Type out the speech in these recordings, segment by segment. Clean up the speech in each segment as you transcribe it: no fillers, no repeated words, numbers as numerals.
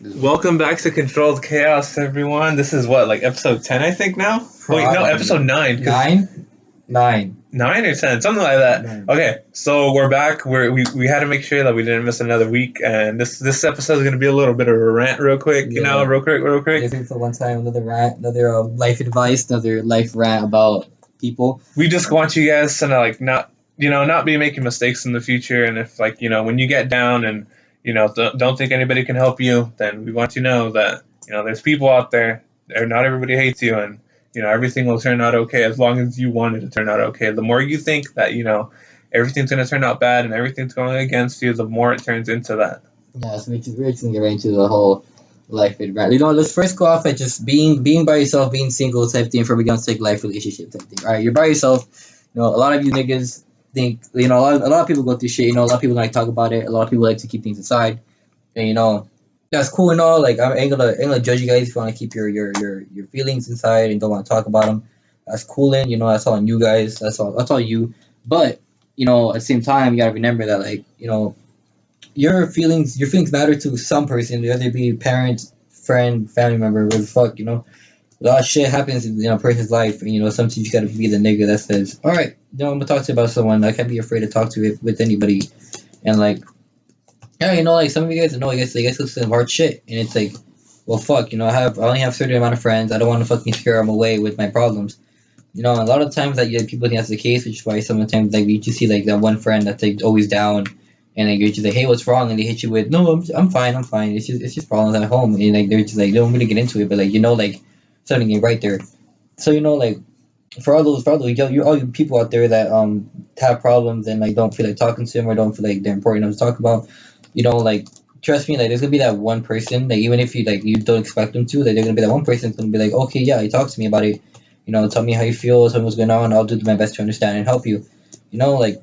Welcome back to Controlled Chaos, everyone. This is what, like episode 10, I think now? Wait, no, episode 9. Nine? Nine. 9 or 10, something like that. Nine. Okay, so we're back. We had to make sure that we didn't miss another week, and this episode is going to be a little bit of a rant, real quick, real quick. This is for one time, another rant, another life advice, another life rant about people. We just want you guys to not be making mistakes in the future, and if when you get down and don't think anybody can help you, then we want you to know that there's people out there. Not everybody hates you, and everything will turn out okay as long as you want it to turn out okay. The more you think that everything's going to turn out bad and everything's going against you, the more it turns into that. Yeah, so we're just gonna get right into the whole life rant. Let's first go off at just being by yourself, being single type thing before we get into like life relationship type thing. All right, you're by yourself. A lot of you niggas think a lot of people go through shit. A lot of people like talk about it. A lot of people like to keep things inside. And that's cool and all. Like I ain't gonna judge you guys if you want to keep your feelings inside and don't want to talk about them. That's cool and that's all on you guys. That's all you. But at the same time, you gotta remember that your feelings matter to some person, whether it be parent, friend, family member, whatever the fuck. A lot of shit happens in a person's life, and sometimes you gotta be the nigga that says, all right, I'm gonna talk to you about someone. I can't be afraid to talk to it with anybody, and yeah, like some of you guys know, I guess go some hard shit, and it's like, well, fuck, I only have a certain amount of friends. I don't want to fucking scare them away with my problems. A lot of times that people think that's the case, which is why sometimes like you just see like that one friend that's like always down, and like you're just like, hey, what's wrong? And they hit you with, no, I'm fine, I'm fine. It's just problems at home, and like they're just like they don't really get into it, but like something ain't right there. So like for all those all you people out there that have problems and like don't feel like talking to them or don't feel like they're important enough to talk about, like trust me, like there's gonna be that one person, like even if you don't expect them to, like they're gonna be that one person that's gonna be like, okay, yeah, you talk to me about it, tell me how you feel, tell me what's going on, I'll do my best to understand and help you, like,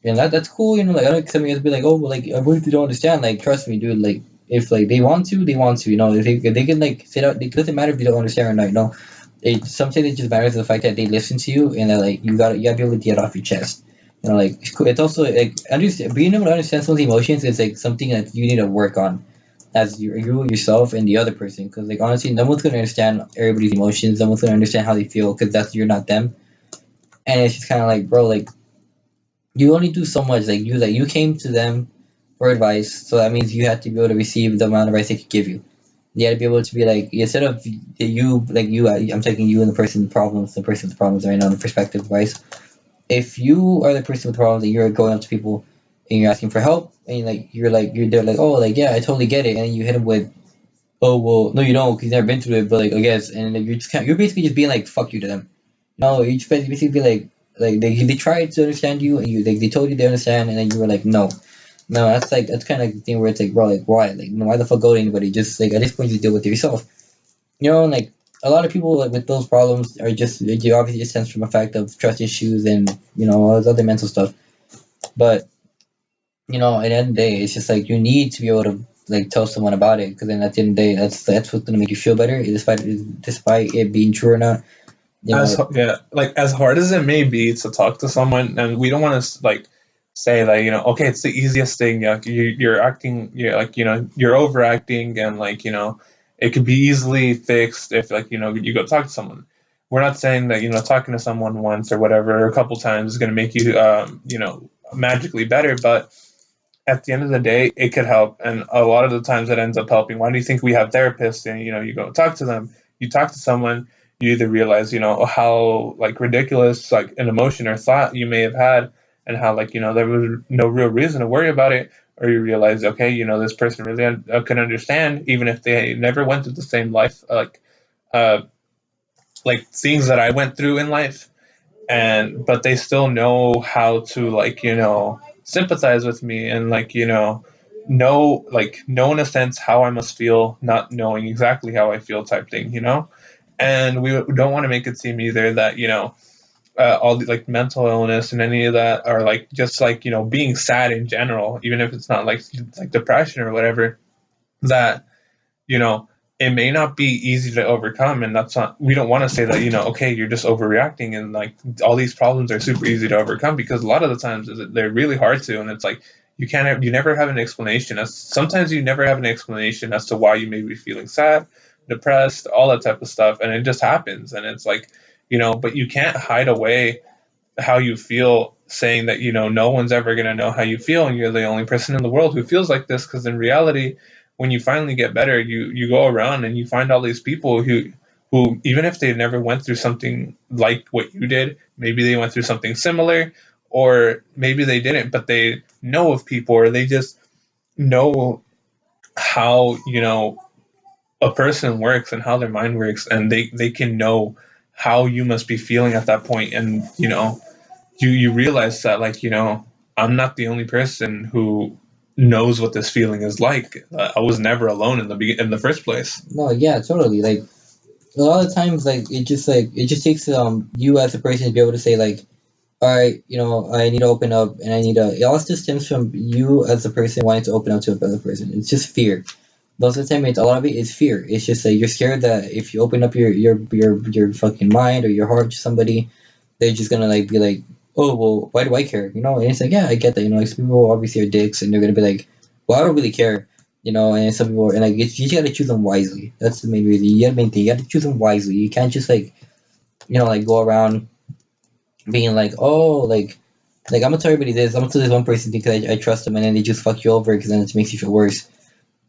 and that's cool, like I don't expect you guys to be like, oh, well, like what if you don't understand, like trust me, dude, like if like they want to, they want to, if they can like sit out, it doesn't matter if you don't understand or not, sometimes it just matters the fact that they listen to you and that like you gotta be able to get it off your chest. Like it's cool. It's also like being able to understand someone's emotions is like something that you need to work on as you yourself and the other person. Because like honestly, no one's gonna understand everybody's emotions. No one's gonna understand how they feel because that's you're not them. And it's just kind of like, bro, like you only do so much. Like you came to them for advice, so that means you have to be able to receive the amount of advice they could give you. You got to be able to be like, instead of I'm taking you and the person's problems right now, the perspective advice. If you are the person with problems and you're going up to people and you're asking for help and you're there like, oh, like yeah, I totally get it, and then you hit them with, oh, well, no, you don't because you've never been through it, but like I guess, and then you're basically just being like, fuck you to them. No, you just basically be like they tried to understand you and they told you they understand, and then you were like, no. No, that's kind of like the thing where it's like, bro, like why, like why the fuck go to anybody? Just like at this point, you deal with it yourself. And like a lot of people like with those problems are just it obviously just stems from a fact of trust issues and all this other mental stuff. But at the end of the day, it's just like you need to be able to like tell someone about it because then at the end of the day, that's what's gonna make you feel better, despite it being true or not. Yeah, like as hard as it may be to talk to someone, and we don't want to like say that okay, it's the easiest thing. You're acting, you're overacting, and it could be easily fixed if you go talk to someone. We're not saying that talking to someone once or whatever, or a couple times is going to make you magically better, but at the end of the day, it could help, and a lot of the times it ends up helping. Why do you think we have therapists? And you go talk to them, you talk to someone, you either realize how like ridiculous like an emotion or thought you may have had, and how there was no real reason to worry about it, or you realize okay, this person really can understand even if they never went through the same life uh like things that I went through in life, and but they still know how to sympathize with me and know in a sense how I must feel, not knowing exactly how I feel type thing, and we don't want to make it seem either that all the like mental illness and any of that are like just being sad in general, even if it's not like depression or whatever, that you know, it may not be easy to overcome. And that's not, we don't want to say that, okay, you're just overreacting and like all these problems are super easy to overcome, because a lot of the times they're really hard to. And it's like, you never have an explanation. Sometimes you never have an explanation as to why you may be feeling sad, depressed, all that type of stuff, and it just happens. And it's like, but you can't hide away how you feel, saying that no one's ever going to know how you feel and you're the only person in the world who feels like this. Because in reality, when you finally get better, you go around and you find all these people who, even if they never went through something like what you did, maybe they went through something similar, or maybe they didn't, but they know of people, or they just know how a person works and how their mind works, and they can know how you must be feeling at that point. And you realize that, like, I'm not the only person who knows what this feeling is like. I was never alone in the first place. No, yeah, totally. Like a lot of times, like it just takes you as a person to be able to say like, all right, I need to open up, and I need to. It all just stems from you as a person wanting to open up to another person. It's just fear. Most of the time, a lot of it is fear. It's just like you're scared that if you open up your fucking mind or your heart to somebody, they're just gonna like be like, oh well, why do I care? And it's like, yeah, I get that. Like some people obviously are dicks, and they're gonna be like, well, I don't really care. And some people and like you gotta choose them wisely. That's the main reason. You gotta main thing. You gotta choose them wisely. You can't just like like go around being like, oh, like I'm gonna tell everybody this. I'm gonna tell this one person because I trust them, and then they just fuck you over because then it makes you feel worse.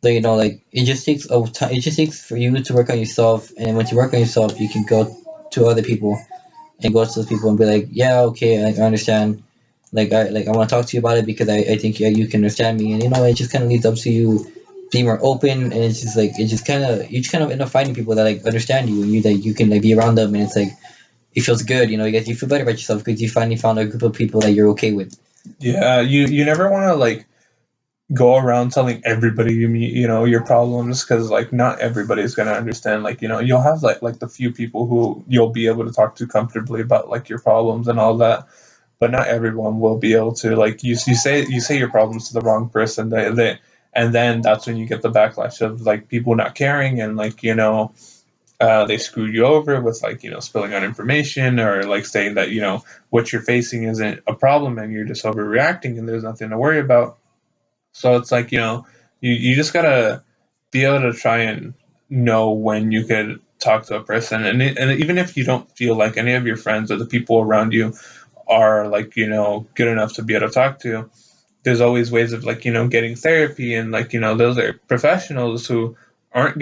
So like it just takes a time. It just takes for you to work on yourself, and once you work on yourself, you can go to other people and go to those people and be like, yeah, okay, I understand. I want to talk to you about it because I think yeah, you can understand me, and it just kind of leads up to you being more open, and it's just like it just kind of you just kind of end up finding people that like understand you, and you that you can like be around them, and it's like it feels good, you guys you feel better about yourself because you finally found a group of people that you're okay with. Yeah, you never want to like go around telling everybody you meet, your problems, because like not everybody's gonna understand. Like you'll have like the few people who you'll be able to talk to comfortably about like your problems and all that, but not everyone will be able to. Like you say your problems to the wrong person, and then that's when you get the backlash of like people not caring, and like they screwed you over with like spilling out information, or like saying that what you're facing isn't a problem and you're just overreacting and there's nothing to worry about. So it's like, you just gotta be able to try and know when you could talk to a person. And even if you don't feel like any of your friends or the people around you are like, good enough to be able to talk to, there's always ways of like, getting therapy. And like, those are professionals who aren't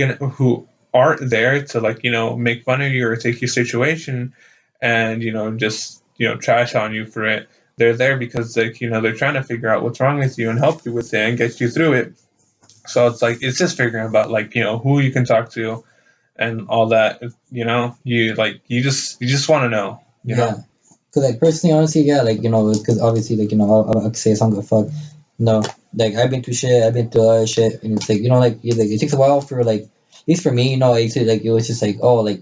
there to like, make fun of you or take your situation and, just, trash on you for it. They're there because like, they're trying to figure out what's wrong with you and help you with it and get you through it. So it's like it's just figuring about like, who you can talk to and all that. You just want to know. Yeah, because like personally, honestly, yeah, like because obviously, like I'll say some good fuck. No, like I've been through shit, I've been through a lot of shit, and it's like like it takes a while for like at least for me, it was just like oh like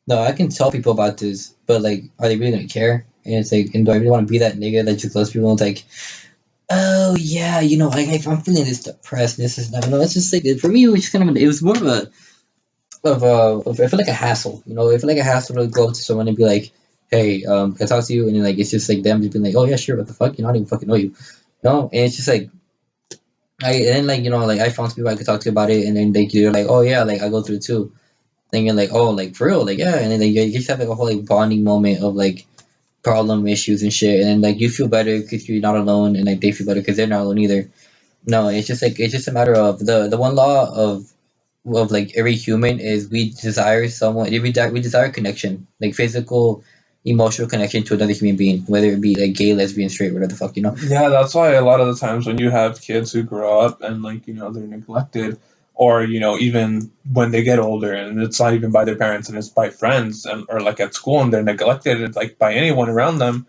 no, I can tell people about this, but like are they really gonna care? And it's like, and do I really want to be that nigga that just lets people know it's like oh yeah, I'm feeling this depressed, this is not, it's just like for me it was just kind of it was more of I feel like a hassle, I feel like a hassle to go up to someone and be like, hey, can I talk to you? And then like it's just like them just being like, oh yeah, sure, what the fuck, I don't even fucking know you, and it's just like and then like like I found some people I could talk to about it, and then they're like, oh yeah, like I go through it too. Then you're like, oh, like for real, like yeah, and then like, you just have like a whole like bonding moment of like problem issues and shit, and then like you feel better because you're not alone, and like they feel better because they're not alone either. No, it's just like it's just a matter of the one law of like every human is we desire someone we desire connection, like physical, emotional connection to another human being, whether it be like gay, lesbian, straight, whatever the fuck. Yeah, that's why a lot of the times when you have kids who grow up and like they're neglected, or even when they get older and it's not even by their parents and it's by friends, and or like at school and they're neglected like by anyone around them,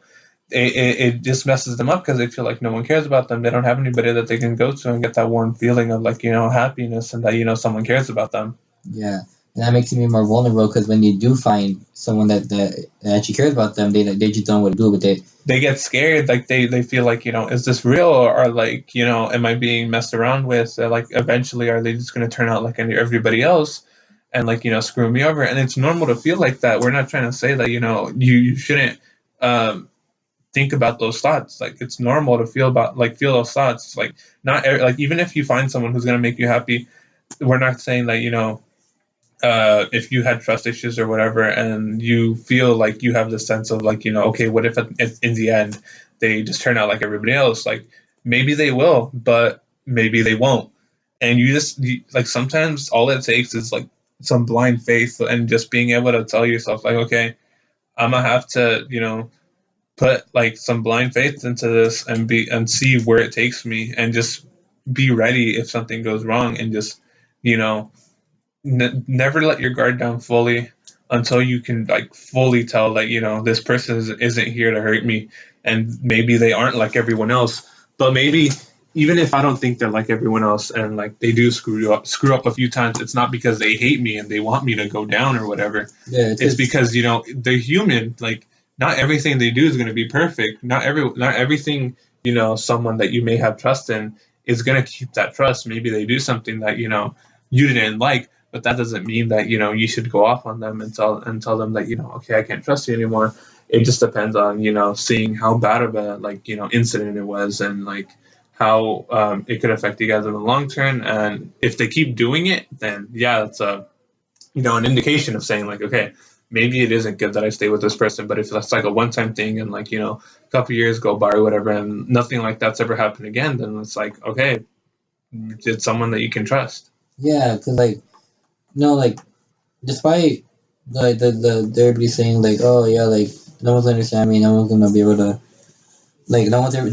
it just messes them up because they feel like no one cares about them. They don't have anybody that they can go to and get that warm feeling of like happiness, and that someone cares about them. Yeah, and that makes me more vulnerable because when you do find someone that actually cares about them, they just don't know what to do with it. They get scared, like they feel like is this real, or like am I being messed around with? Like eventually are they just going to turn out like everybody else and like screw me over? And it's normal to feel like that. We're not trying to say that you shouldn't um think about those thoughts. Like it's normal to feel those thoughts. Like like even if you find someone who's gonna make you happy, we're not saying that if you had trust issues or whatever, and you feel like you have this sense of like okay, what if in the end they just turn out like everybody else? Like maybe they will, but maybe they won't. And like sometimes all it takes is like some blind faith and just being able to tell yourself like, okay, I'm gonna have to put like some blind faith into this and see where it takes me, and just be ready if something goes wrong, and just you know never let your guard down fully until you can like fully tell that this person isn't here to hurt me, and maybe they aren't like everyone else, but maybe even if I don't think they're like everyone else, and like they do screw up a few times, it's not because they hate me and they want me to go down or whatever. Yeah, It's it's because they're human. Like not everything they do is going to be perfect. Not everything someone that you may have trust in is going to keep that trust. Maybe they do something that you didn't like, but that doesn't mean that you should go off on them and tell them that okay, I can't trust you anymore. It just depends on seeing how bad of a like incident it was, and like how it could affect you guys in the long term. And if they keep doing it, then yeah, it's a an indication of saying like, okay, maybe it isn't good that I stay with this person. But if that's like a one-time thing, and like a couple years go by or whatever, and nothing like that's ever happened again, then it's like, okay, it's someone that you can trust. yeah, because like like despite everybody saying like, oh yeah, like no one's gonna understand me, no one's gonna be able to like no one's gonna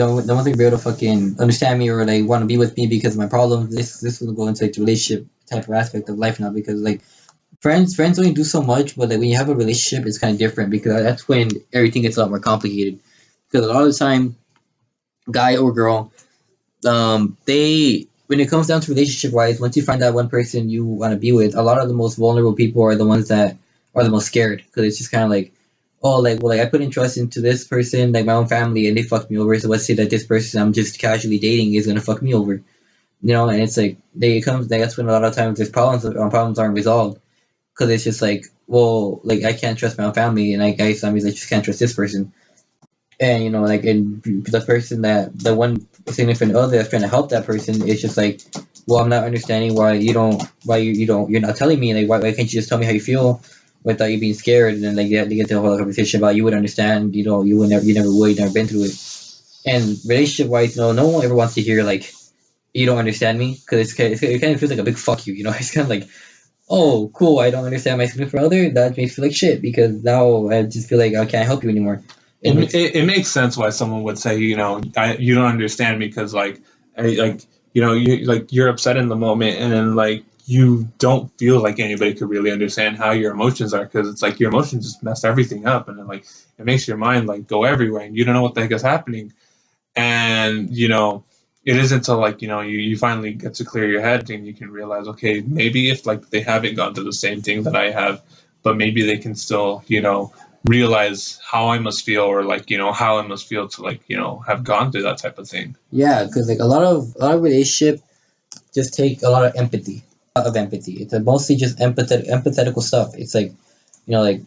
be able to fucking understand me or like want to be with me because of my problems. This will go into like the relationship type of aspect of life now, because like friends only do so much, but like when you have a relationship, it's kind of different because that's when everything gets a lot more complicated. Because a lot of the time, guy or girl, they when it comes down to relationship wise, once you find that one person you want to be with, a lot of the most vulnerable people are the ones that are the most scared, because it's just kind of like, oh, like, well, like I put in trust into this person, like my own family, and they fucked me over. So let's say that this person I'm just casually dating is gonna fuck me over, and it's like they it comes that's when a lot of times there's problems aren't resolved, because it's just like, well, like I can't trust my own family, and I sometimes I just can't trust this person, and like, and the person that the one significant other that's trying to help that person is just like, well, I'm not understanding why you're not telling me, like, why can't you just tell me how you feel without you being scared, and then like they get to a whole conversation about you would understand, you never would, you never been through it. And relationship wise, no one ever wants to hear like you don't understand me, because it kind of feels like a big fuck you, it's kind of like, oh, cool, I don't understand my significant other. That makes me feel like shit, because now I just feel like I can't help you anymore. it, And it's it makes sense why someone would say, you don't understand me, because you're upset in the moment, and then like you don't feel like anybody could really understand how your emotions are, because it's like your emotions just mess everything up, and then like it makes your mind like go everywhere, and you don't know what the heck is happening. And it isn't until like you finally get to clear your head, and you can realize, okay, maybe if like they haven't gone through the same thing that I have, but maybe they can still realize how I must feel, or like how I must feel to like have gone through that type of thing. yeah, because like a lot of relationship just take a lot of empathy, a lot of empathy. It's mostly just empathetical stuff. It's like, like,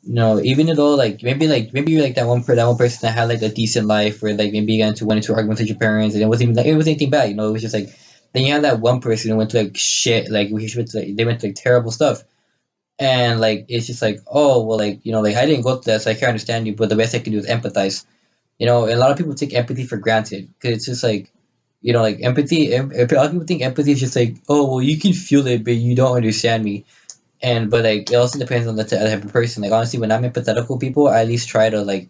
even though like maybe you're like that one person that had like a decent life, where like maybe you got into one or two arguments with your parents, and it wasn't anything bad. It was just like, then you have that one person who went to like shit, like they went to like terrible stuff, and like it's just like, oh well, like, like I didn't go through that, so I can't understand you, but the best I can do is empathize. And a lot of people take empathy for granted, because it's just like, like empathy. A lot of people think empathy is just like, oh well, you can feel it, but you don't understand me. And but like it also depends on the type of person. Like honestly, when I'm empathetical people, I at least try to like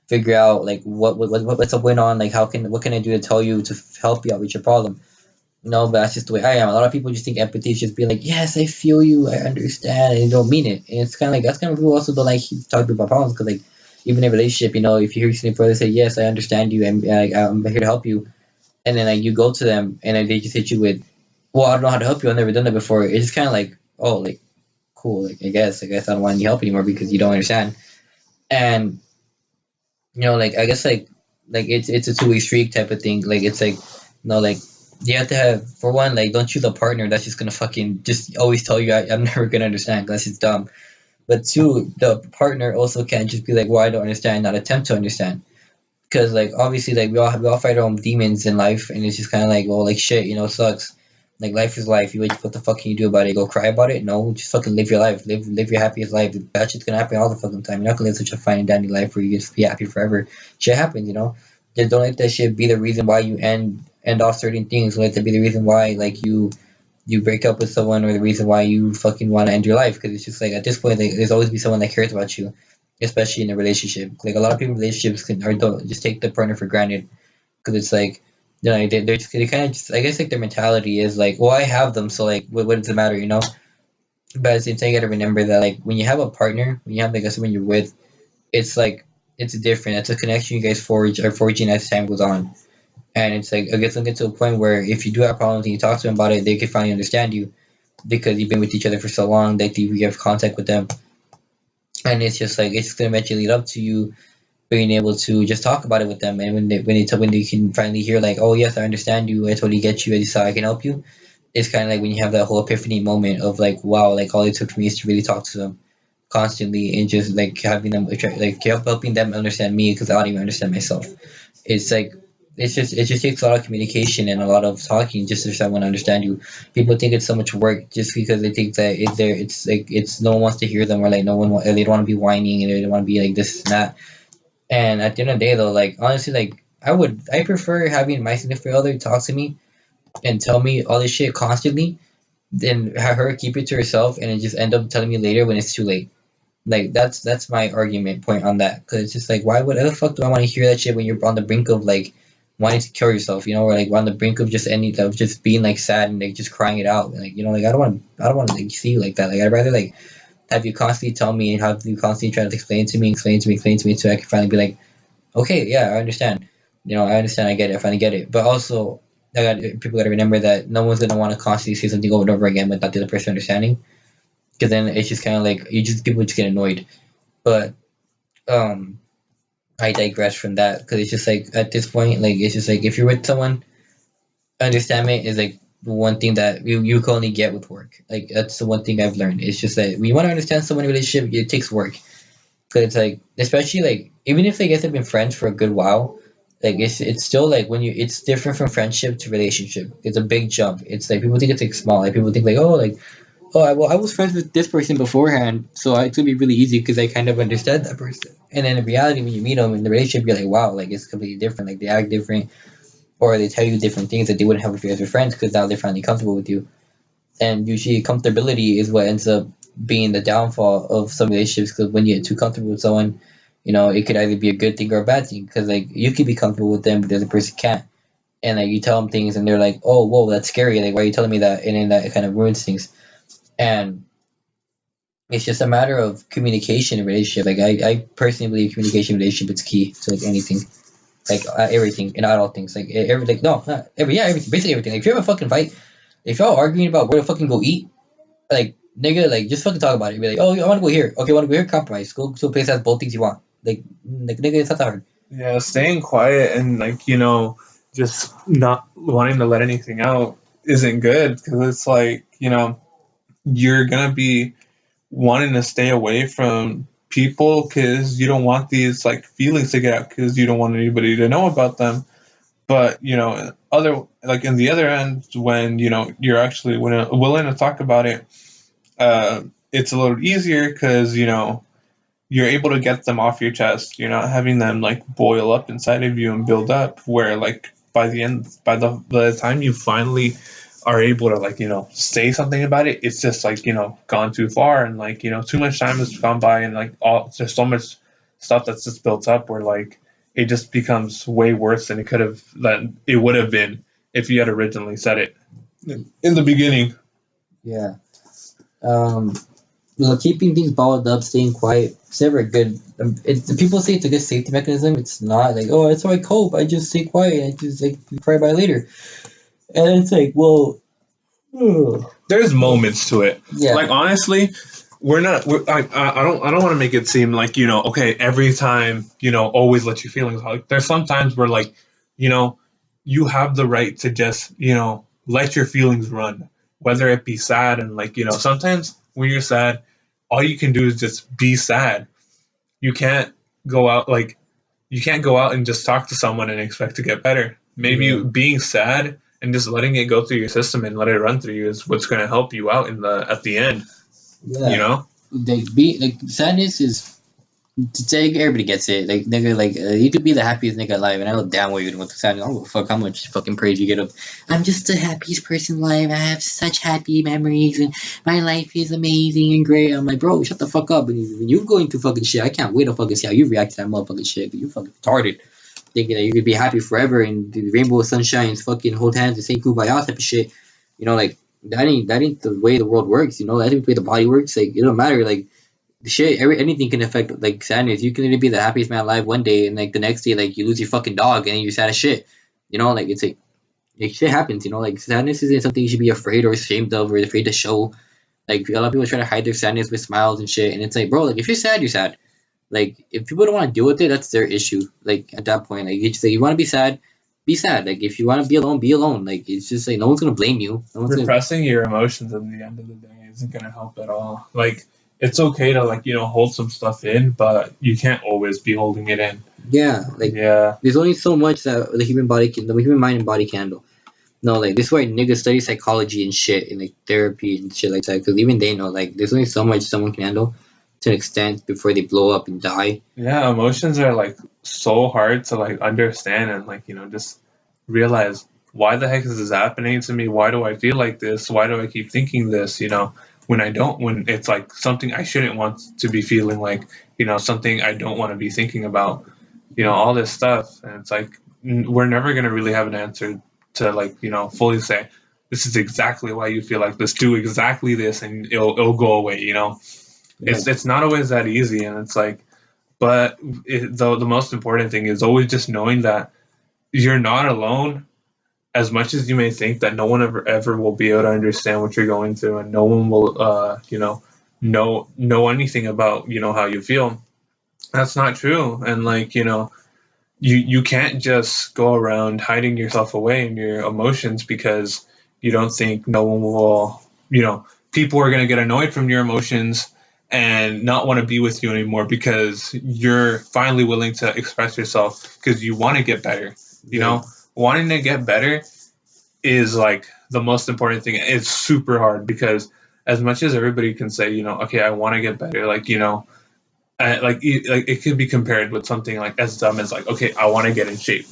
figure out like what's going on. Like what can I do to tell you to help you out with your problem. No, but that's just the way I am. A lot of people just think empathy is just being like, yes, I feel you, I understand, and they don't mean it. And it's kind of like that's kind of people also don't like talking about problems, because like even in a relationship, if you hear something further say, yes, I understand you, and I'm here to help you, and then like you go to them and then they just hit you with, well, I don't know how to help you, I've never done that before. It's just kind of like, oh, like cool, like I guess I don't want any help anymore because you don't understand. And like I guess like it's a two-way street type of thing. Like it's like, like you have to have, for one, like don't choose a partner that's just gonna fucking just always tell you I'm never gonna understand, 'cause that's just dumb. But two, the partner also can't just be like, well, I don't understand, not attempt to understand. Because like obviously like we all fight our own demons in life, and it's just kind of like, well, like shit, it sucks. Like life is life. What the fuck can you do about it? Go cry about it? No, just fucking live your life. Live your happiest life. That shit's gonna happen all the fucking time. You're not gonna live such a fine and dandy life where you just be happy forever. Shit happens. Just don't let that shit be the reason why you end off certain things. Let that be the reason why like you break up with someone, or the reason why you fucking want to end your life. Because it's just like at this point, like, there's always be someone that cares about you, especially in a relationship. Like a lot of people in relationships can or don't just take the partner for granted, because it's like, they kind of just, I guess like their mentality is like, well, I have them, so like what does it matter? But at the same time, you gotta remember that like when you have a partner, when you have like someone you're with, it's like it's different. It's a connection you guys forge are forging as time goes on. And it's like, I guess it'll get to a point where if you do have problems and you talk to them about it, they can finally understand you, because you've been with each other for so long that you have contact with them. And it's just like it's gonna eventually lead up to you being able to just talk about it with them. And when they can finally hear like, oh yes, I understand you, I totally get you, I just how I can help you. It's kind of like when you have that whole epiphany moment of like, wow, like all it took for me is to really talk to them constantly, and just like having them like helping them understand me, because I don't even understand myself. It's like it just takes a lot of communication and a lot of talking just for someone to understand you. People think it's so much work just because they think that it's like it's no one wants to hear them, or like they don't want to be whining, and they don't want to be like this and that. And at the end of the day, though, like honestly, like I prefer having my significant other talk to me and tell me all this shit constantly than have her keep it to herself and then just end up telling me later when it's too late. Like that's my argument point on that. Because it's just like, why the fuck do I want to hear that shit when you're on the brink of like wanting to kill yourself, or like on the brink of just any of just being like sad and like just crying it out, like like I don't want to like see you like that. Like I'd rather like have you constantly tell me and have you constantly try to explain to me so I can finally be like, okay, yeah, I understand. I understand, I get it, I finally get it. But also, people got to remember that no one's gonna want to constantly say something over and over again without the other person understanding, because then it's just kind of like people just get annoyed. But um, I digress from that, because it's just like at this point, like it's just like if you're with someone, understanding is like the one thing that you can only get with work. Like that's the one thing I've learned. It's just that when you want to understand someone in a relationship, it takes work. Because it's like, especially like, even if they guys have been friends for a good while, like it's still like when it's different from friendship to relationship. It's a big jump. It's like people think it's like small. Like people think like, oh, like, oh, I was friends with this person beforehand, so it's gonna be really easy because I kind of understand that person. And then in reality, when you meet them in the relationship, you're like, wow, like it's completely different. Like they act different, or they tell you different things that they wouldn't have if you guys were friends, because now they're finally comfortable with you. And usually comfortability is what ends up being the downfall of some relationships, because when you get too comfortable with someone, it could either be a good thing or a bad thing, because like you could be comfortable with them but the other person can't, and like you tell them things and they're like, oh, whoa, that's scary, like why are you telling me that, and then that kind of ruins things. And it's just a matter of communication in a relationship. Like I personally believe communication in a relationship is key to like anything, like everything, and not all things, like everything, no, not every, yeah, everything, basically everything. Like if you have a fucking fight, if y'all arguing about where to fucking go eat, like nigga, like just fucking talk about it. Be like, oh, I want to go here. Okay, I want to go here. Compromise. Go to a place that has both things you want. Like nigga, it's not that hard. Yeah, staying quiet and like just not wanting to let anything out isn't good, because it's like you're gonna be wanting to stay away from people because you don't want these like feelings to get out, because you don't want anybody to know about them. But other like in the other end, when you're actually willing to talk about it, it's a little easier because you're able to get them off your chest. You're not having them like boil up inside of you and build up. Where like by the time you finally are able to like say something about it, it's just like gone too far, and like too much time has gone by, and like all there's so much stuff that's just built up where like it just becomes way worse than it would have been if you had originally said it in the beginning. Yeah. Um. Keeping things bottled up, staying quiet, it's never a good. People say it's a good safety mechanism. It's not like, oh, that's how I cope. I just stay quiet. I just like cry about it later. And it's like, well, There's moments to it. Like yeah, honestly, we're not. I don't want to make it seem like okay, every time always let your feelings out. Like, there's sometimes where like you know you have the right to just let your feelings run, whether it be sad, and like sometimes when you're sad, all you can do is just be sad. You can't go out like you can't go out and just talk to someone and expect to get better. Maybe Yeah, being sad and just letting it go through your system and let it run through you is what's going to help you out in the at the end. You yeah. know, Like sadness is. It's like everybody gets it. Like nigga, like you could be the happiest nigga alive, and I know damn well you're gonna go to sadness. I don't give a fuck how much fucking praise you get of. I'm just the happiest person alive. I have such happy memories, and my life is amazing and great. I'm like, bro, shut the fuck up. When you going through fucking shit, I can't wait to fucking see how you react to that motherfucking shit. 'Cause you fucking retarded, thinking that you could be happy forever and the rainbow sunshines, fucking hold hands and say kumbaya type of shit. Like that ain't the way the world works. That ain't the way the body works. Like it don't matter. Like shit, anything can affect like sadness. You can either be the happiest man alive one day, and like the next day, like you lose your fucking dog, and then you're sad as shit. Like it's like shit happens. Like sadness isn't something you should be afraid or ashamed of or afraid to show. Like a lot of people try to hide their sadness with smiles and shit, and it's like, bro, like if you're sad, you're sad. Like if people don't want to deal with it, that's their issue. Like at that point, like you just say you want to be sad, be sad. Like if you want to be alone, be alone. Like it's just like no one's gonna blame you. No one's gonna. repressing your emotions at the end of the day isn't going to help at all. Like, it's okay to, like, hold some stuff in, but you can't always be holding it in. Yeah, like Yeah. there's only so much that the human mind and body can handle. No, like this is why niggas study psychology and shit and like therapy and shit like that. Because even they know like there's only so much someone can handle to an extent before they blow up and die. Yeah, emotions are like so hard to like understand and like, just realize why the heck is this happening to me? Why do I feel like this? Why do I keep thinking this? When I don't, when it's like something I shouldn't want to be feeling like, something I don't want to be thinking about, all this stuff. And it's like, we're never going to really have an answer to like, fully say, this is exactly why you feel like this, do exactly this, and it'll go away. Yeah, It's not always that easy. And it's like, but though the most important thing is always just knowing that you're not alone. As much as you may think that no one ever will be able to understand what you're going through, and no one will, know anything about how you feel. That's not true. And like you can't just go around hiding yourself away in your emotions because you don't think no one will, people are going to get annoyed from your emotions and not want to be with you anymore because you're finally willing to express yourself because you want to get better. you yeah, know Wanting to get better is like the most important thing. It's super hard because as much as everybody can say, okay, I want to get better, like, like it could be compared with something like as dumb as like, okay, I want to get in shape.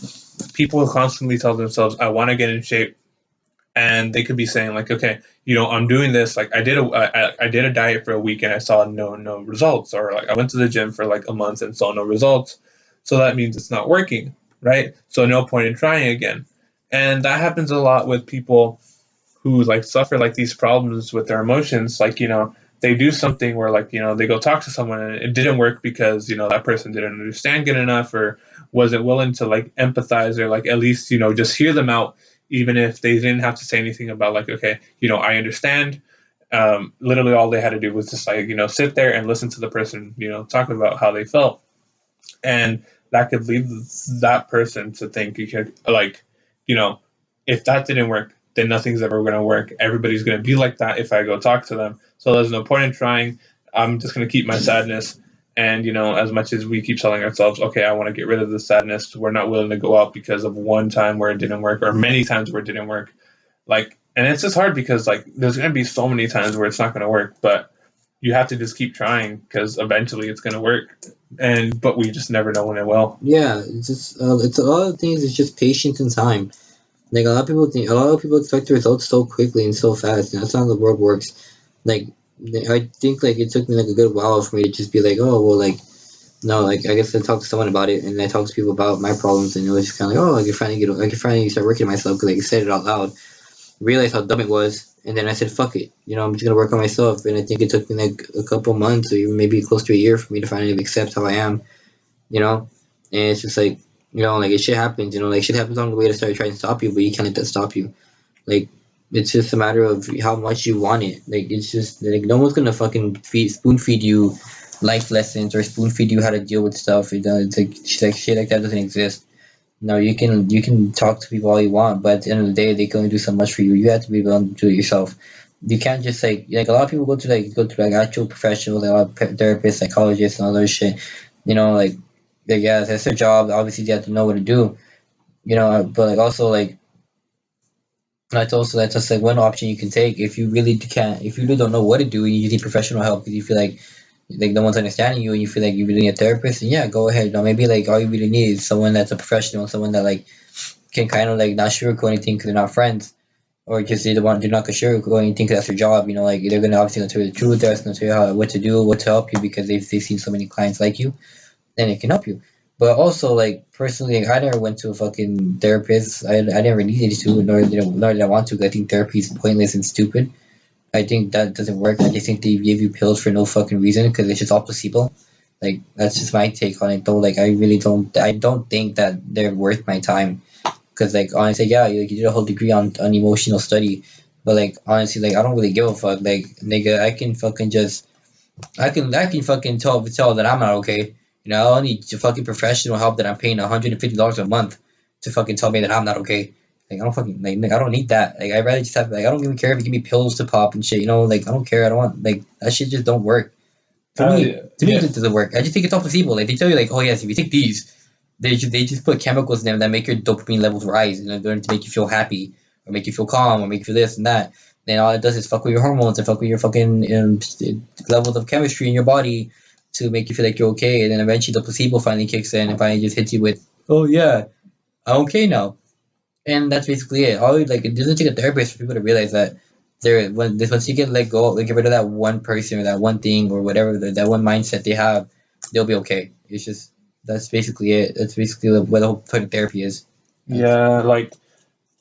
People constantly tell themselves, I want to get in shape, and they could be saying like, okay, I'm doing this. Like I did a diet for a week and I saw no results, or like I went to the gym for like a month and saw no results. So that means it's not working, right? So no point in trying again. And that happens a lot with people who like suffer like these problems with their emotions. Like they do something where like they go talk to someone and it didn't work because that person didn't understand good enough or wasn't willing to like empathize or like at least just hear them out, even if they didn't have to say anything about like, okay, I understand. Literally all they had to do was just like sit there and listen to the person talk about how they felt. And that could lead that person to think you could like, you know if that didn't work, then nothing's ever going to work. Everybody's going to be like that if I go talk to them, so there's no point in trying. I'm just going to keep my sadness. And as much as we keep telling ourselves, okay, I want to get rid of the sadness, we're not willing to go out because of one time where it didn't work or many times where it didn't work. Like, and it's just hard because like there's going to be so many times where it's not going to work, but you have to just keep trying because eventually it's going to work. And but we just never know when it will. yeah. It's a lot of things. It's just patience and time. Like a lot of people expect the results so quickly and so fast. That's not how the world works. Like I think like it took me like a good while for me to just be like, oh well, like no, like I guess I talk to someone about it, and I talk to people about my problems, and it was just kind of like, oh, I can finally start working on myself because like, I said it out loud, realized how dumb it was, and then I said, fuck it, I'm just gonna work on myself, and I think it took me like a couple months or even maybe close to a year for me to finally accept how I am, you know, and it's just like, like it shit happens, like shit happens on the way to start trying to stop you, but you can't let that stop you, like. It's just a matter of how much you want it. Like it's just like no one's gonna fucking spoon feed you life lessons or spoon feed you how to deal with stuff. It's like shit like that doesn't exist. No, you can talk to people all you want, but at the end of the day, they can only do so much for you. You have to be able to do it yourself. You can't just like a lot of people go to like actual professionals, like a lot of therapists, psychologists, and all that shit. Like like, yeah, that's their job. Obviously, they have to know what to do. But like also like that's just like one option you can take if you really can't, if you really don't know what to do and you need professional help because you feel like no one's understanding you and you feel like you really need a therapist. And yeah, go ahead. Maybe like all you really need is someone that's a professional, someone that like can kind of like not sugarcoat anything because they're not friends, or just they're not gonna sugarcoat anything because that's their job. Like they're gonna obviously gonna tell you the truth. They're gonna tell you what to do, what to help you because they've seen so many clients like you and it can help you. But also, like personally, like, I never went to a fucking therapist. I never needed to, nor did I want to. 'Cause I think therapy is pointless and stupid. I think that doesn't work. I just think they give you pills for no fucking reason because it's just all placebo. Like that's just my take on it. Though, like I really don't. I don't think that they're worth my time. Because like honestly, yeah, you did a whole degree on emotional study, but like honestly, like I don't really give a fuck. Like nigga, I can fucking tell that I'm not okay. I don't need fucking professional help that I'm paying $150 a month to fucking tell me that I'm not okay. Like I don't fucking like I don't need that. Like I'd rather just have like I don't even care if you give me pills to pop and shit. Like I don't care. I don't want like that shit just don't work. For me, to me Yeah. it doesn't work. I just think it's all placebo. Like they tell you like, oh yes, if you take these, they just put chemicals in them that make your dopamine levels rise, they're to make you feel happy or make you feel calm or make you feel this and that. Then all it does is fuck with your hormones and fuck with your fucking levels of chemistry in your body to make you feel like you're okay. And then eventually the placebo finally kicks in and finally just hits you with, oh yeah, I'm okay now. And that's basically it. Like it doesn't take a therapist for people to realize that once you get let go, like get rid of that one person or that one thing or whatever that one mindset they have, they'll be okay. It's just that's basically it. That's basically what the whole point of therapy is. That's, Yeah, like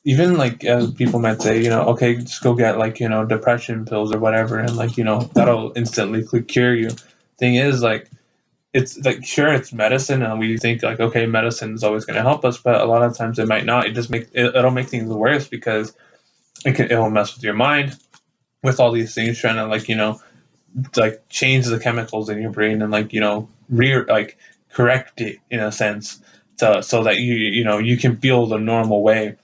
even like as people might say, okay, just go get like depression pills or whatever, and like that'll instantly cure you. Thing is, like it's like sure it's medicine, and we think like okay, medicine is always going to help us, but a lot of times it might not. It just it'll make things worse because it'll mess with your mind with all these things trying to like like change the chemicals in your brain and like like correct it in a sense so that you can feel the normal way.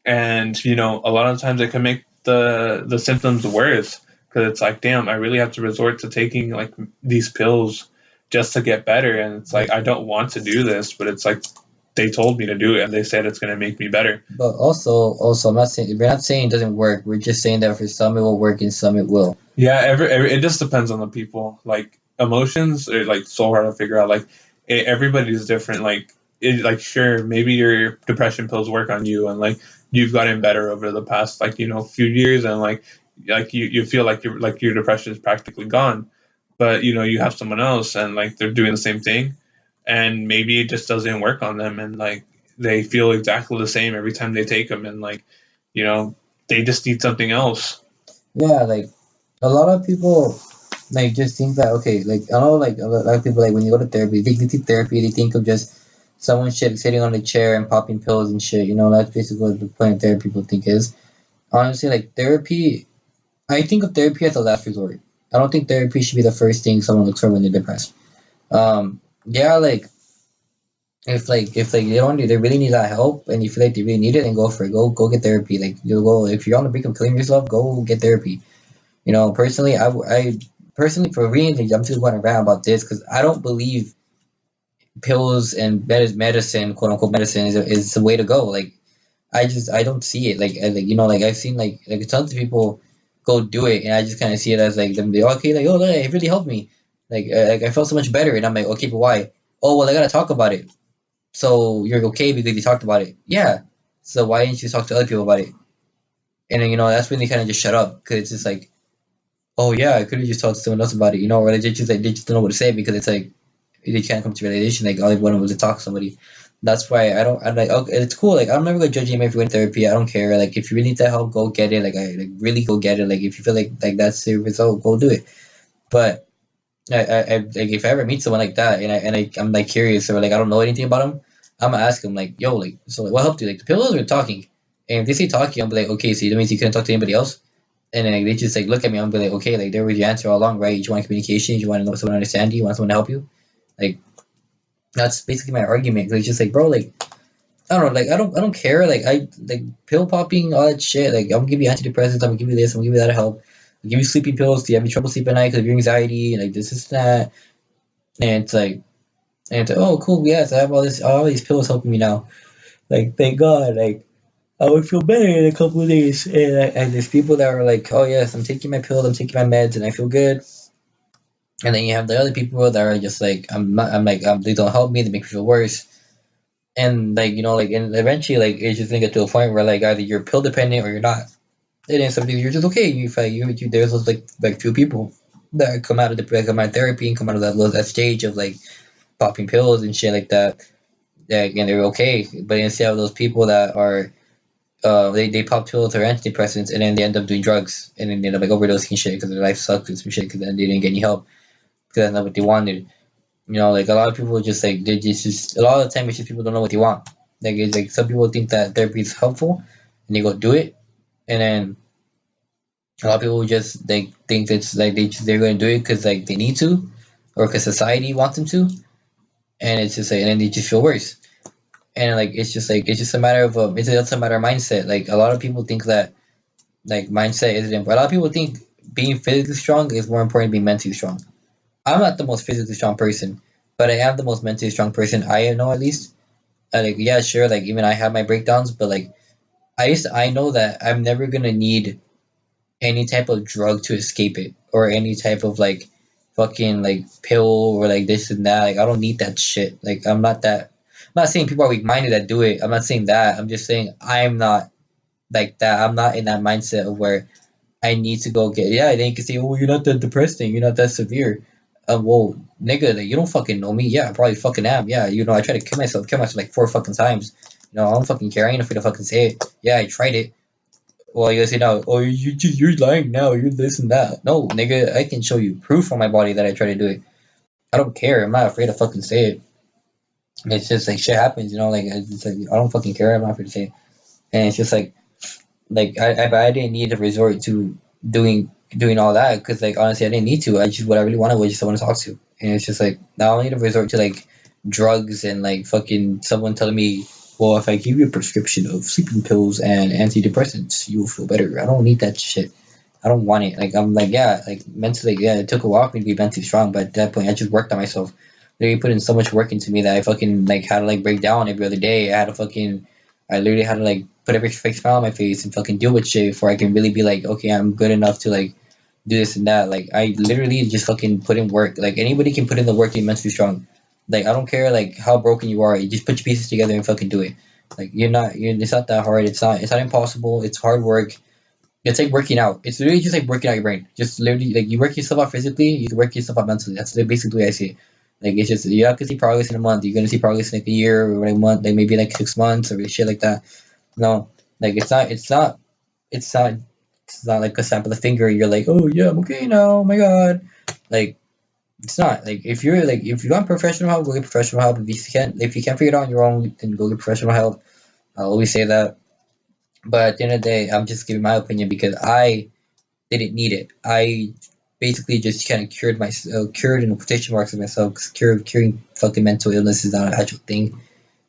And a lot of times it can make the symptoms worse because it's like damn, I really have to resort to taking like these pills just to get better, and it's like I don't want to do this, but it's like they told me to do it and they said it's going to make me better. but also, I'm not saying we're not saying it doesn't work. We're just saying that for some it will work and some it will. Yeah, it just depends on the people. Like emotions are like so hard to figure out. Like everybody's different. Like sure, maybe your depression pills work on you, and like you've gotten better over the past like few years, and like you feel like your depression is practically gone. But you have someone else, and like they're doing the same thing, and maybe it just doesn't work on them, and like they feel exactly the same every time they take them, and like you know they just need something else. Yeah, like a lot of people like just think that okay, like I know like a lot of people like when you go to therapy, they think therapy, they think of just someone shit sitting on a chair and popping pills and shit. That's basically what the point of therapy people think is. Honestly, like therapy, I think of therapy as a last resort. I don't think therapy should be the first thing someone looks for when they're depressed. Yeah, like if they really need that help and you feel like they really need it, then go for it. Go get therapy. Like you go if you're on the brink of killing yourself, go get therapy. Personally, I personally for me, like, I'm just going to rant about this because I don't believe pills and medicine, quote unquote medicine, is the way to go. Like I don't see it. Like I've seen like tons of people go do it, and I just kind of see it as like them be okay, like oh, look, it really helped me. Like I felt so much better, and I'm like okay, but why? Oh well, I gotta talk about it. So you're okay because you talked about it. Yeah. So why didn't you talk to other people about it? And then that's when they kind of just shut up because it's just like oh yeah, I could have just talked to someone else about it, or they just don't know what to say because it's like they can't come to realization. Like all they wanted was to talk to somebody. That's why I don't. I'm like, okay, it's cool. Like I'm never gonna judge anybody if you went to therapy. I don't care. Like if you really need that help, go get it. Like I like really go get it. Like if you feel like that's the result, go do it. But like if I ever meet someone like that I'm like curious or like I don't know anything about them, I'm gonna ask them like, yo, like so like what helped you? Like the pillows or talking? And if they say talking, I'll be like, okay, so that means you couldn't talk to anybody else. And then like, they just like look at me. I'm be like, okay, like there was your answer all along, right? You just want communication. You want to know someone to understand you. You want someone to help you. Like that's basically my argument. 'Cause it's just like, bro, like I don't know, like I don't care. Like I like pill popping, all that shit. Like I'm gonna give you antidepressants. I'm gonna give you this. I'm gonna give you that help. I'll give you sleeping pills. Do you have any trouble sleeping at night because of your anxiety? Like this is that. And it's like And it's like, oh, cool, yes, I have all these pills helping me now. Like, thank God, like, I would feel better in a couple of days. And there's people that are like, oh, yes, I'm taking my pill, I'm taking my meds, and I feel good. And then you have the other people that are just like, I'm not, I'm like, they don't help me, they make me feel worse. And like, like, and eventually, like, it's just gonna get to a point where like either you're pill dependent or you're not. And then something you're just okay. There's those like few people that come out of come out of therapy and come out of that stage of like popping pills and shit like that. And they're okay. But instead of those people that are they pop pills or antidepressants and then they end up doing drugs and then they end up like overdosing and shit because their life sucks and some shit because then they didn't get any help because that's not what they wanted. Like a lot of people just like they just a lot of the time it's just people don't know what they want. Like it's like some people think that therapy is helpful and they go do it, and then a lot of people just like think it's like they're going to do it because like they need to, or because society wants them to, and it's just like and then they just feel worse. And like it's just a matter of it's a matter of mindset. Like a lot of people think that like mindset isn't important. A lot of people think being physically strong is more important than being mentally strong. I'm not the most physically strong person, but I am the most mentally strong person I know at least. Like yeah, sure, like even I have my breakdowns, but like I know that I'm never gonna need any type of drug to escape it or any type of like fucking like pill or like this and that. Like I don't need that shit. Like I'm not that. I'm not saying people are weak minded that do it. I'm not saying that. I'm just saying I'm not like that. I'm not in that mindset of where I need to go get. Yeah, then you can say, oh, you're not that depressing. You're not that severe. Well, nigga, like, you don't fucking know me. Yeah, I probably fucking am. Yeah, I tried to kill myself like 4 fucking times. I don't fucking care. I ain't afraid to fucking say it. Yeah, I tried it. Well, you say now, oh, you're lying now. You're this and that. No, nigga, I can show you proof on my body that I tried to do it. I don't care. I'm not afraid to fucking say it. It's just like shit happens. Like it's like I don't fucking care. I'm not afraid to say it. And it's just like I didn't need to resort to doing all that because like honestly I didn't need to. I just what I really wanted was just someone to talk to, and it's just like now I need to resort to like drugs and like fucking someone telling me, well, if I give you a prescription of sleeping pills and antidepressants, you'll feel better. I don't need that shit. I don't want it. Like I'm like yeah, like mentally yeah, it took a while for me to be mentally strong, but at that point I just worked on myself. They put in so much work into me that I fucking like had to like break down every other day. I literally had to like put every fake smile on my face and fucking deal with shit before I can really be like, okay, I'm good enough to like do this and that. Like I literally just fucking put in work. Like anybody can put in the work to be mentally strong. Like I don't care like how broken you are. You just put your pieces together and fucking do it. Like it's not that hard. It's not impossible. It's hard work. It's like working out. It's literally just like working out your brain. Just literally like you work yourself out physically, you can work yourself out mentally. That's basically the way I see it. Like it's just you're not gonna see progress in a month. You're gonna see progress in like a year or like a month, like maybe like 6 months or shit like that. No, like it's not like a snap of the finger. You're like, oh yeah, I'm okay now. Oh my god, like it's not like if you want professional help, go get professional help. If you can't figure it out on your own, then go get professional help. I always say that. But at the end of the day, I'm just giving my opinion because I didn't need it. I basically just kind of cured in quotation marks of myself. 'Cause curing fucking mental illness is not an actual thing.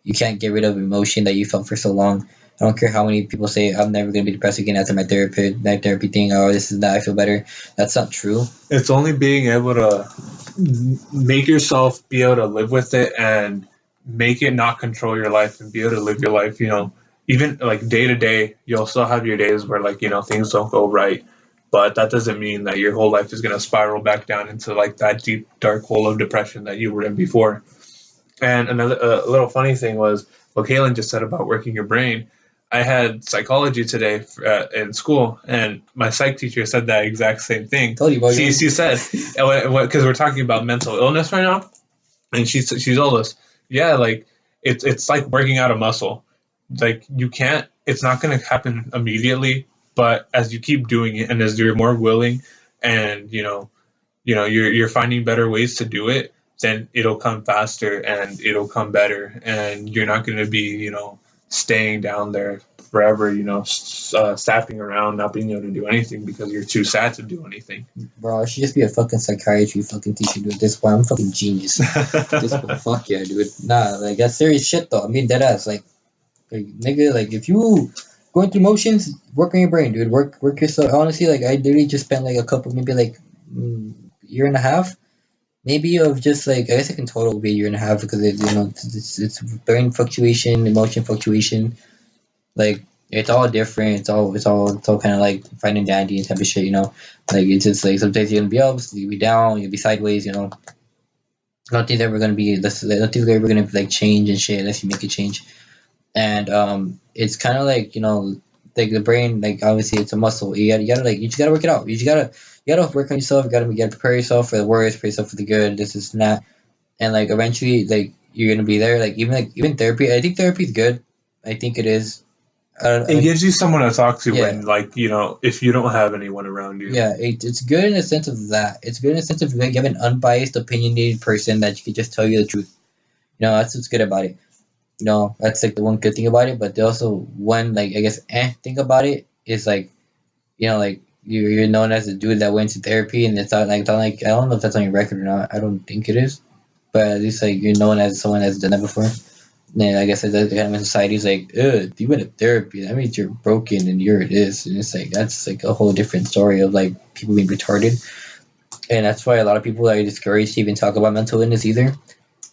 You can't get rid of emotion that you felt for so long. I don't care how many people say I'm never gonna be depressed again after my therapy thing. Oh, this is that. I feel better. That's not true. It's only being able to make yourself be able to live with it and make it not control your life and be able to live your life. Even like day to day, you'll still have your days where like things don't go right, but that doesn't mean that your whole life is gonna spiral back down into like that deep dark hole of depression that you were in before. And another little funny thing was what Kaylin just said about working your brain. I had psychology today in school, and my psych teacher said that exact same thing. Told you, bro. She said, because we're talking about mental illness right now, and she told us, yeah, like it's like working out a muscle. Like you can't, it's not going to happen immediately, but as you keep doing it, and as you're more willing, and you're finding better ways to do it, then it'll come faster and it'll come better, and you're not going to be staying down there forever, sapping around, not being able to do anything because you're too sad to do anything. Bro, I should just be a fucking psychiatry fucking teacher, dude. This point, I'm a fucking genius. This point, fuck yeah, dude. Nah, like that's serious shit though. I mean, dead ass. Like nigga, like if you going through motions, work on your brain, dude. Work yourself. Honestly, like I literally just spent like a couple, maybe like year and a half, maybe of just like I guess it can total be a year and a half because it's brain fluctuation, emotion fluctuation, like it's all different. It's all kind of like finding dandy and type of shit. Like it's just like sometimes you're gonna be up, you'll be down, you'll be sideways. Nothing's ever gonna be this. Nothing's ever gonna like change and shit unless you make a change. And it's kind of like like the brain, like obviously it's a muscle. You gotta like you just gotta work it out. You gotta work on yourself. You gotta prepare yourself for the worst, prepare yourself for the good. This and that, and like eventually like you're gonna be there. Like even therapy. I think therapy is good. I think it is. I don't It like. gives you someone to talk to Yeah, when, like, if you don't have anyone around you. yeah. It's good in the sense of that. It's good in the sense of like you have an unbiased, opinionated person that you can just tell you the truth. That's what's good about it. That's like the one good thing about it. But the also one like I guess thing about it is like like you're known as a dude that went to therapy, and it's not like I don't know if that's on your record or not. I don't think it is, but at least like you're known as someone that's done that before. Then I guess that kind of in society is like, if you went to therapy, that means you're broken and you're this, and it's like that's like a whole different story of like people being retarded, and that's why a lot of people are discouraged to even talk about mental illness either,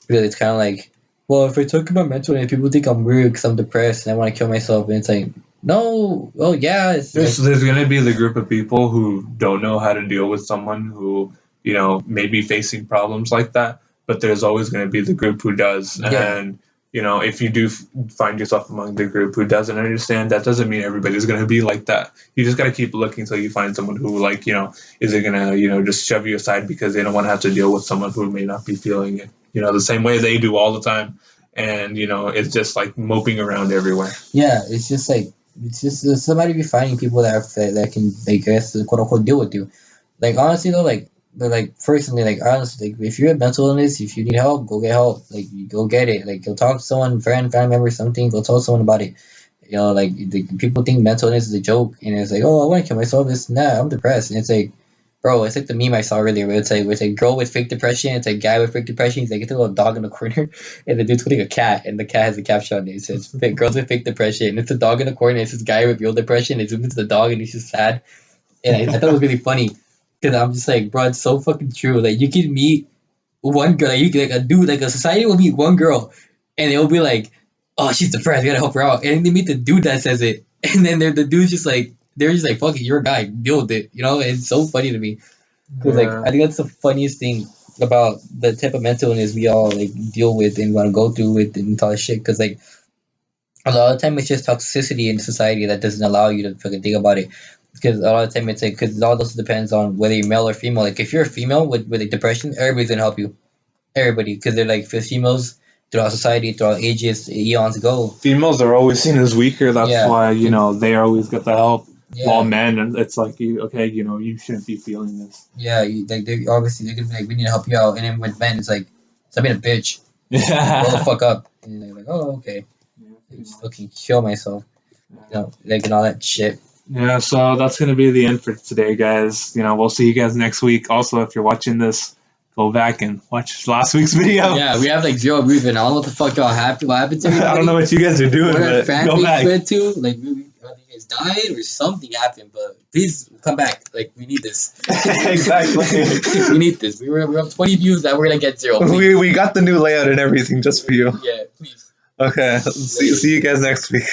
because it's kind of like, well, if I talk about mental illness, people think I'm weird because I'm depressed and I want to kill myself, and it's like, no, well, yeah, it's There's like, there's gonna be the group of people who don't know how to deal with someone who may be facing problems like that, but there's always gonna be the group who does. yeah, And if you do find yourself among the group who doesn't understand, that doesn't mean everybody's gonna be like that. You just gotta keep looking till you find someone who, like, isn't gonna just shove you aside because they don't want to have to deal with someone who may not be feeling it the same way they do all the time. And it's just like moping around everywhere. yeah, it's just somebody be finding people that can, like, I guess, quote unquote, deal with you. Like honestly though, like personally, like honestly, like if you're a mental illness, if you need help, go get help. Like you go get it. Like go talk to someone, friend, family member, something. Go tell someone about it. Like people think mental illness is a joke, and it's like, oh, I want to kill myself. This and that. I'm depressed, and it's like, bro, it's like the meme I saw earlier where it's like girl with fake depression, it's a guy with fake depression. He's like, it's a little dog in the corner, and the dude's holding a cat, and the cat has a caption on it. It says, fake girls with fake depression, and it's a dog in the corner. And it's this guy with real depression. It zooms into the dog, and he's just sad. And I thought it was really funny because I'm just like, bro, it's so fucking true. Like you can meet one girl, like, you can, like a dude, like a society will meet one girl, and they'll be like, "Oh, she's depressed. We gotta help her out." And then they meet the dude that says it, and then the dude's just like, they're just like, "Fuck it, you're a guy. Deal with it." It's so funny to me because like Yeah. I think that's the funniest thing about the type of mental illness we all like deal with and want to go through with and all this shit. Because like a lot of the time it's just toxicity in society that doesn't allow you to fucking think about it. Because a lot of the time it's like, because all this depends on whether you're male or female. Like if you're a female with like depression, everybody's gonna help you, everybody, because they're like for females throughout society, throughout ages, eons ago. Females are always seen as weaker. That's Yeah, why they always get the help. While yeah, men, and it's like, okay, you shouldn't be feeling this. yeah. Like they obviously they're gonna be like, we need to help you out, and then with men, it's like, stop being a bitch, grow the Yeah. fuck up, and they're like, oh, okay, Yeah, I pretty just much. fucking kill myself, Yeah. like and all that shit. Yeah, so that's gonna be the end for today, guys. We'll see you guys next week. Also, if you're watching this, go back and watch last week's video. Yeah, we have like zero movement. I don't know what the fuck y'all happened. What happened to I don't know everybody? what you guys are doing, What our but fan go base back. went to? Like, either you guys died or something happened. But please come back. Like, we need this. Exactly. We need this. We have 20 views that we're gonna get zero. we Please. we got the new layout and everything just for you. Yeah, please. Okay, see Later. you guys next week.